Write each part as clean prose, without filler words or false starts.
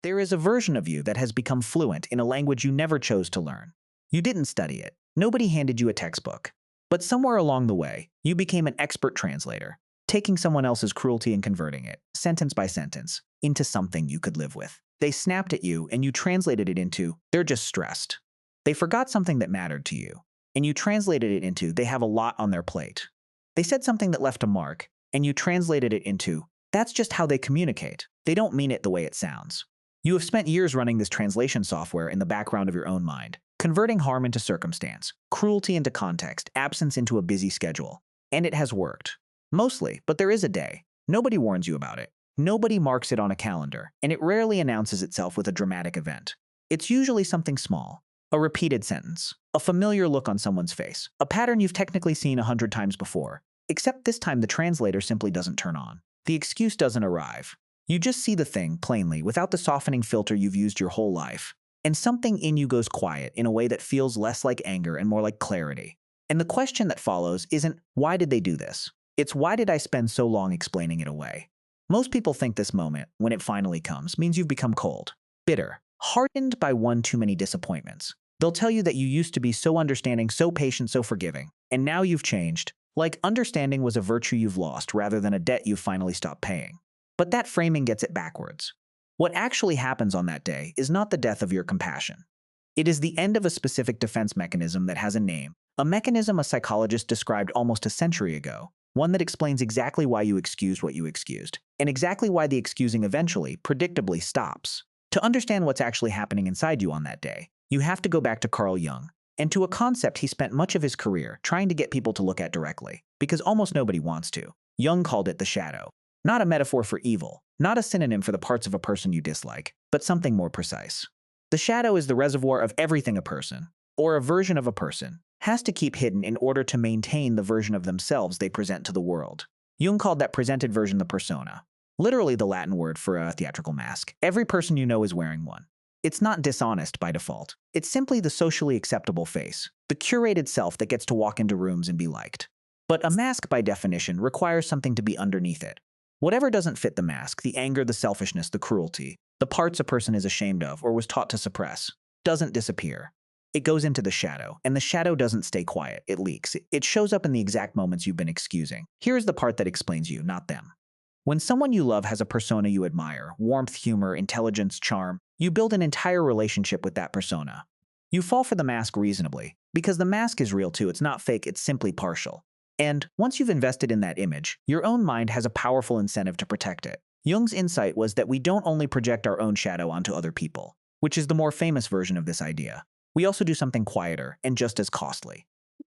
There is a version of you that has become fluent in a language you never chose to learn. You didn't study it. Nobody handed you a textbook. But somewhere along the way, you became an expert translator, taking someone else's cruelty and converting it, sentence by sentence, into something you could live with. They snapped at you and you translated it into, they're just stressed. They forgot something that mattered to you, and you translated it into, they have a lot on their plate. They said something that left a mark, and you translated it into, that's just how they communicate. They don't mean it the way it sounds. You have spent years running this translation software in the background of your own mind, converting harm into circumstance, cruelty into context, absence into a busy schedule. And it has worked. Mostly, but there is a day. Nobody warns you about it. Nobody marks it on a calendar, and it rarely announces itself with a dramatic event. It's usually something small. A repeated sentence, a familiar look on someone's face, a pattern you've technically seen 100 times before, except this time the translator simply doesn't turn on. The excuse doesn't arrive. You just see the thing plainly without the softening filter you've used your whole life, and something in you goes quiet in a way that feels less like anger and more like clarity. And the question that follows isn't, why did they do this? It's, why did I spend so long explaining it away? Most people think this moment, when it finally comes, means you've become cold, bitter, hardened by one too many disappointments. They'll tell you that you used to be so understanding, so patient, so forgiving, and now you've changed, like understanding was a virtue you've lost rather than a debt you've finally stopped paying. But that framing gets it backwards. What actually happens on that day is not the death of your compassion. It is the end of a specific defense mechanism that has a name, a mechanism a psychologist described almost a century ago, one that explains exactly why you excused what you excused, and exactly why the excusing eventually, predictably, stops. To understand what's actually happening inside you on that day, you have to go back to Carl Jung, and to a concept he spent much of his career trying to get people to look at directly, because almost nobody wants to. Jung called it the shadow. Not a metaphor for evil, not a synonym for the parts of a person you dislike, but something more precise. The shadow is the reservoir of everything a person, or a version of a person, has to keep hidden in order to maintain the version of themselves they present to the world. Jung called that presented version the persona, literally the Latin word for a theatrical mask. Every person you know is wearing one. It's not dishonest by default. It's simply the socially acceptable face, the curated self that gets to walk into rooms and be liked. But a mask, by definition, requires something to be underneath it. Whatever doesn't fit the mask, the anger, the selfishness, the cruelty, the parts a person is ashamed of or was taught to suppress, doesn't disappear. It goes into the shadow, and the shadow doesn't stay quiet, it leaks. It shows up in the exact moments you've been excusing. Here's the part that explains you, not them. When someone you love has a persona you admire, warmth, humor, intelligence, charm, you build an entire relationship with that persona. You fall for the mask reasonably, because the mask is real too, it's not fake, it's simply partial. And once you've invested in that image, your own mind has a powerful incentive to protect it. Jung's insight was that we don't only project our own shadow onto other people, which is the more famous version of this idea. We also do something quieter and just as costly.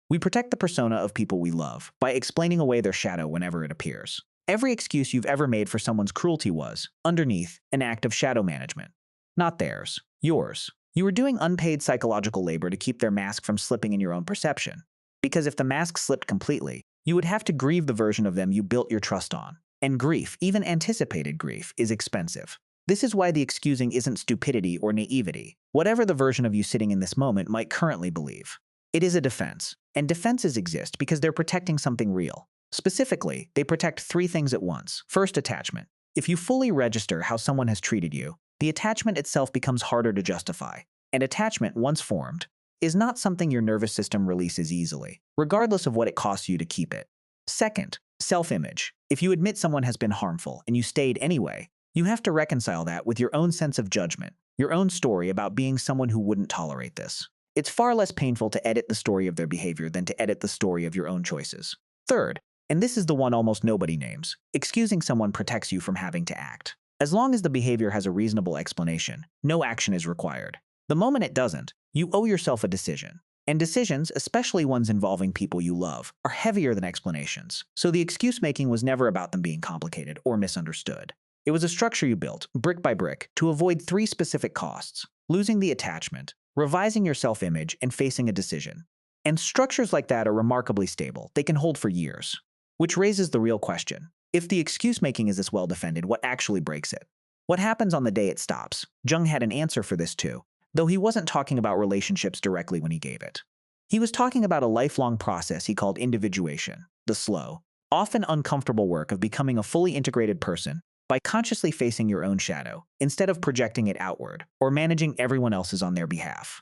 We protect the persona of people we love by explaining away their shadow whenever it appears. Every excuse you've ever made for someone's cruelty was, underneath, an act of shadow management. Not theirs, yours. You were doing unpaid psychological labor to keep their mask from slipping in your own perception. Because if the mask slipped completely, you would have to grieve the version of them you built your trust on. And grief, even anticipated grief, is expensive. This is why the excusing isn't stupidity or naivety, whatever the version of you sitting in this moment might currently believe. It is a defense, and defenses exist because they're protecting something real. Specifically, they protect three things at once. First, attachment. If you fully register how someone has treated you, the attachment itself becomes harder to justify. And attachment, once formed, is not something your nervous system releases easily, regardless of what it costs you to keep it. Second, self-image. If you admit someone has been harmful and you stayed anyway, you have to reconcile that with your own sense of judgment, your own story about being someone who wouldn't tolerate this. It's far less painful to edit the story of their behavior than to edit the story of your own choices. Third, and this is the one almost nobody names, excusing someone protects you from having to act. As long as the behavior has a reasonable explanation, no action is required. The moment it doesn't, you owe yourself a decision. And decisions, especially ones involving people you love, are heavier than explanations. So the excuse-making was never about them being complicated or misunderstood. It was a structure you built, brick by brick, to avoid three specific costs: losing the attachment, revising your self-image, and facing a decision. And structures like that are remarkably stable. They can hold for years. Which raises the real question. If the excuse-making is this well-defended, what actually breaks it? What happens on the day it stops? Jung had an answer for this too, though he wasn't talking about relationships directly when he gave it. He was talking about a lifelong process he called individuation, the slow, often uncomfortable work of becoming a fully integrated person by consciously facing your own shadow instead of projecting it outward or managing everyone else's on their behalf.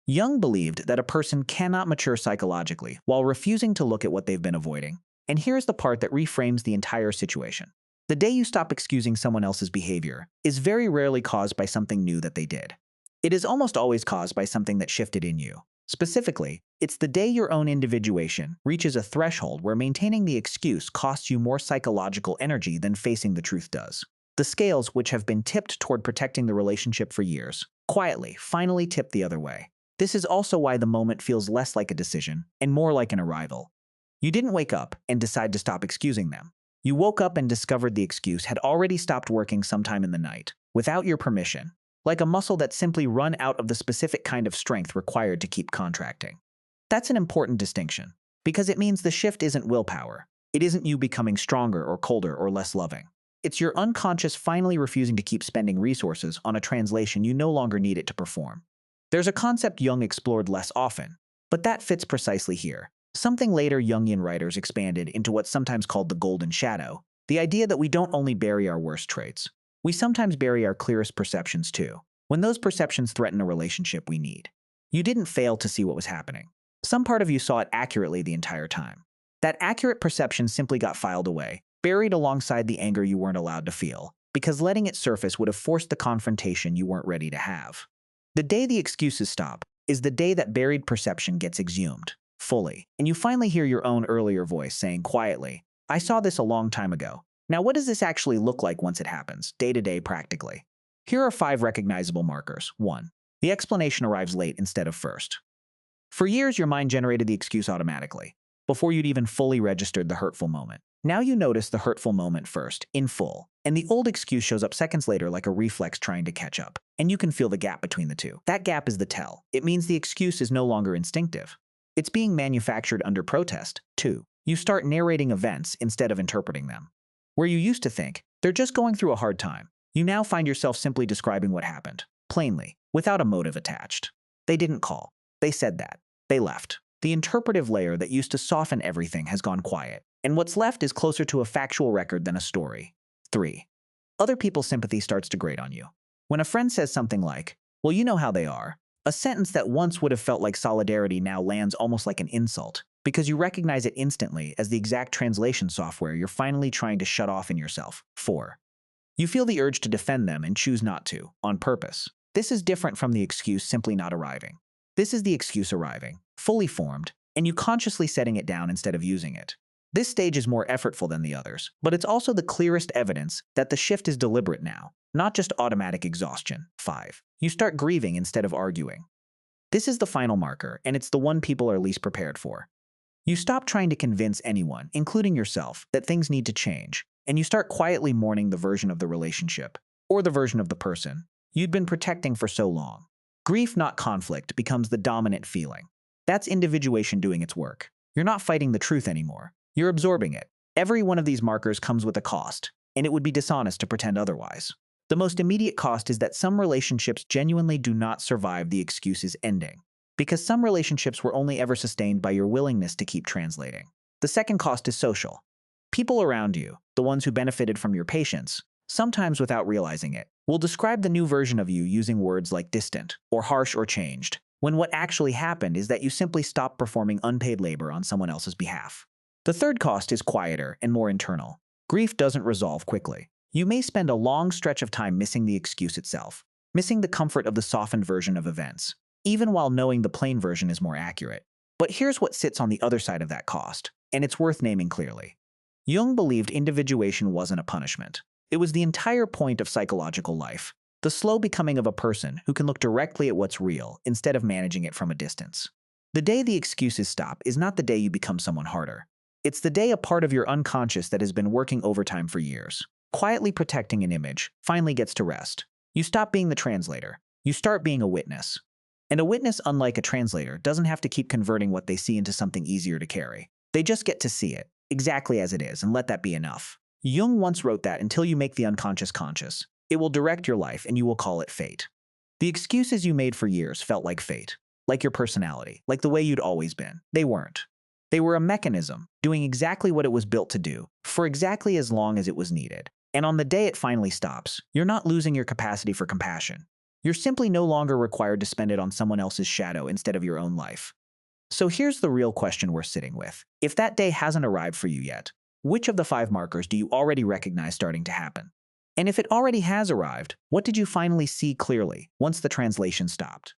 Jung believed that a person cannot mature psychologically while refusing to look at what they've been avoiding. And here's the part that reframes the entire situation. The day you stop excusing someone else's behavior is very rarely caused by something new that they did. It is almost always caused by something that shifted in you. Specifically, it's the day your own individuation reaches a threshold where maintaining the excuse costs you more psychological energy than facing the truth does. The scales, which have been tipped toward protecting the relationship for years, quietly, finally tip the other way. This is also why the moment feels less like a decision and more like an arrival. You didn't wake up and decide to stop excusing them. You woke up and discovered the excuse had already stopped working sometime in the night, without your permission, like a muscle that's simply run out of the specific kind of strength required to keep contracting. That's an important distinction, because it means the shift isn't willpower. It isn't you becoming stronger or colder or less loving. It's your unconscious finally refusing to keep spending resources on a translation you no longer need it to perform. There's a concept Jung explored less often, but that fits precisely here. Something later Jungian writers expanded into what's sometimes called the golden shadow, the idea that we don't only bury our worst traits, we sometimes bury our clearest perceptions too, when those perceptions threaten a relationship we need. You didn't fail to see what was happening. Some part of you saw it accurately the entire time. That accurate perception simply got filed away, buried alongside the anger you weren't allowed to feel, because letting it surface would have forced the confrontation you weren't ready to have. The day the excuses stop is the day that buried perception gets exhumed, fully, and you finally hear your own earlier voice saying quietly, "I saw this a long time ago. Now what does this actually look like once it happens, day to day practically?" Here are 5 recognizable markers. 1. The explanation arrives late instead of first. For years, your mind generated the excuse automatically, before you'd even fully registered the hurtful moment. Now you notice the hurtful moment first, in full, and the old excuse shows up seconds later like a reflex trying to catch up, and you can feel the gap between the two. That gap is the tell. It means the excuse is no longer instinctive. It's being manufactured under protest. 2. You start narrating events instead of interpreting them. Where you used to think, they're just going through a hard time, you now find yourself simply describing what happened, plainly, without a motive attached. They didn't call. They said that. They left. The interpretive layer that used to soften everything has gone quiet, and what's left is closer to a factual record than a story. 3. Other people's sympathy starts to grate on you. When a friend says something like, "Well, you know how they are," a sentence that once would have felt like solidarity now lands almost like an insult, because you recognize it instantly as the exact translation software you're finally trying to shut off in yourself. 4. You feel the urge to defend them and choose not to, on purpose. This is different from the excuse simply not arriving. This is the excuse arriving, fully formed, and you consciously setting it down instead of using it. This stage is more effortful than the others, but it's also the clearest evidence that the shift is deliberate now, not just automatic exhaustion. 5. You start grieving instead of arguing. This is the final marker, and it's the one people are least prepared for. You stop trying to convince anyone, including yourself, that things need to change, and you start quietly mourning the version of the relationship, or the version of the person, you'd been protecting for so long. Grief, not conflict, becomes the dominant feeling. That's individuation doing its work. You're not fighting the truth anymore. You're absorbing it. Every one of these markers comes with a cost, and it would be dishonest to pretend otherwise. The most immediate cost is that some relationships genuinely do not survive the excuses ending, because some relationships were only ever sustained by your willingness to keep translating. The second cost is social. People around you, the ones who benefited from your patience, sometimes without realizing it, will describe the new version of you using words like distant, or harsh, or changed, when what actually happened is that you simply stopped performing unpaid labor on someone else's behalf. The third cost is quieter and more internal. Grief doesn't resolve quickly. You may spend a long stretch of time missing the excuse itself, missing the comfort of the softened version of events, even while knowing the plain version is more accurate. But here's what sits on the other side of that cost, and it's worth naming clearly. Jung believed individuation wasn't a punishment. It was the entire point of psychological life, the slow becoming of a person who can look directly at what's real instead of managing it from a distance. The day the excuses stop is not the day you become someone harder. It's the day a part of your unconscious that has been working overtime for years, quietly protecting an image, finally gets to rest. You stop being the translator. You start being a witness. And a witness, unlike a translator, doesn't have to keep converting what they see into something easier to carry. They just get to see it, exactly as it is, and let that be enough. Jung once wrote that until you make the unconscious conscious, it will direct your life and you will call it fate. The excuses you made for years felt like fate, like your personality, like the way you'd always been. They weren't. They were a mechanism, doing exactly what it was built to do, for exactly as long as it was needed. And on the day it finally stops, you're not losing your capacity for compassion. You're simply no longer required to spend it on someone else's shadow instead of your own life. So here's the real question we're sitting with. If that day hasn't arrived for you yet, which of the 5 markers do you already recognize starting to happen? And if it already has arrived, what did you finally see clearly once the translation stopped?